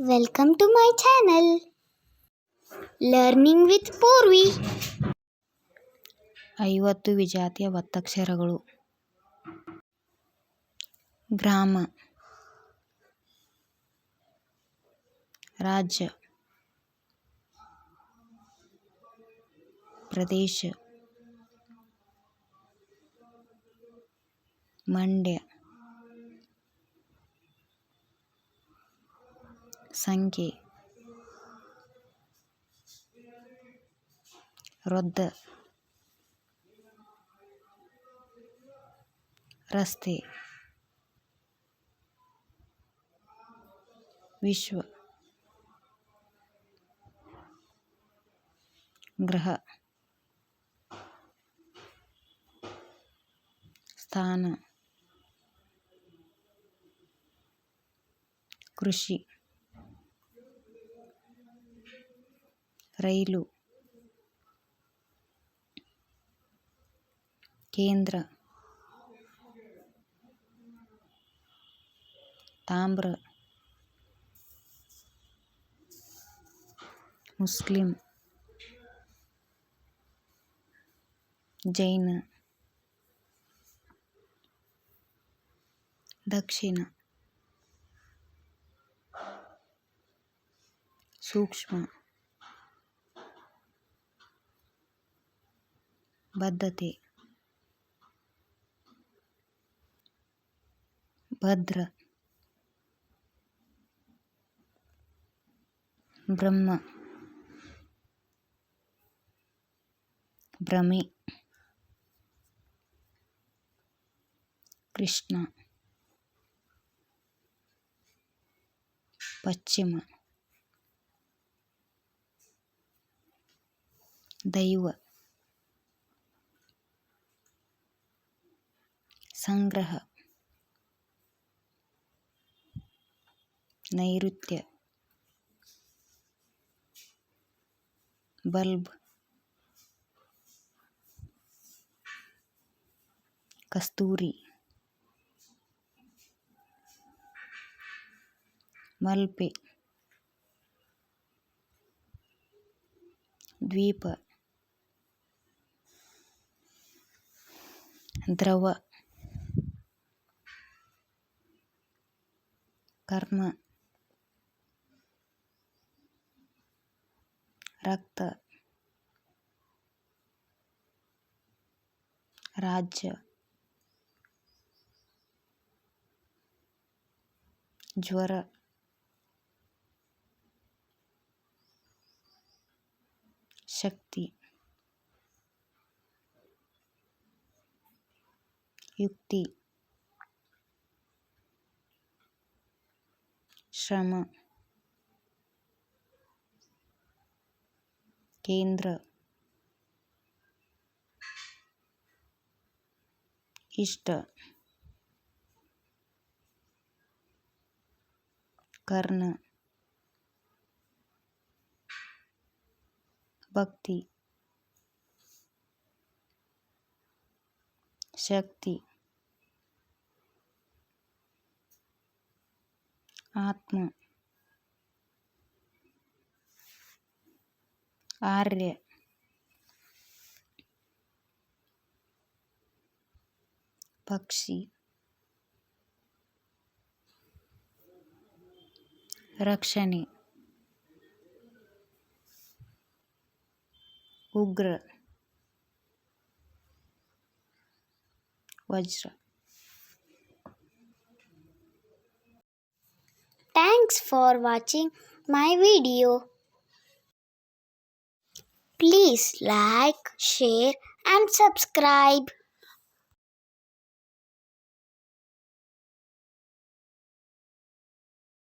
Welcome to my channel Learning with Purvi. 50 ವಿಜಾತಿಯ ಒತ್ತಕ್ಷರಗಳು. ಗ್ರಾಮ, ರಾಜ್ಯ, ಪ್ರದೇಶ, ಮಂಡ್ಯ, ಸಂಖ್ಯೆ, ವೃದ್ಧ, ರಸ್ತೆ, ವಿಶ್ವ, ಗ್ರಹ, ಸ್ಥಾನ, ಕೃಷಿ, ರೈಲು, ಕೇಂದ್ರ, ತಾಮ್ರ, ಮುಸ್ಲಿಂ, ಜೈನ, ದಕ್ಷಿಣ, ಸೂಕ್ಷ್ಮ, ಬದ್ಧತೆ, ಭದ್ರ, ಬ್ರಹ್ಮ, ಭ್ರಮೆ, ಕೃಷ್ಣ, ಪಶ್ಚಿಮ, ದೈವ, ಸಂಗ್ರಹ, ನೈಋತ್ಯ, ಬಲ್ಬ್, ಕಸ್ತೂರಿ, ಮಲ್ಪೆ, ದ್ವೀಪ, ದ್ರವ, ಕರ್ಮ, ರಕ್ತ, ರಾಜ್ಯ, ಜ್ವರ, ಶಕ್ತಿ, ಯುಕ್ತಿ, ಶ್ರಮ, ಕೇಂದ್ರ, ಇಷ್ಟ, ಕರ್ಣ, ಭಕ್ತಿ, ಶಕ್ತಿ, ಆತ್ಮ, ಆರ್ಯ, ಪಕ್ಷಿ, ರಕ್ಷಣೆ, ಉಗ್ರ, ವಜ್ರ. Thanks for watching my video. Please like, share and subscribe.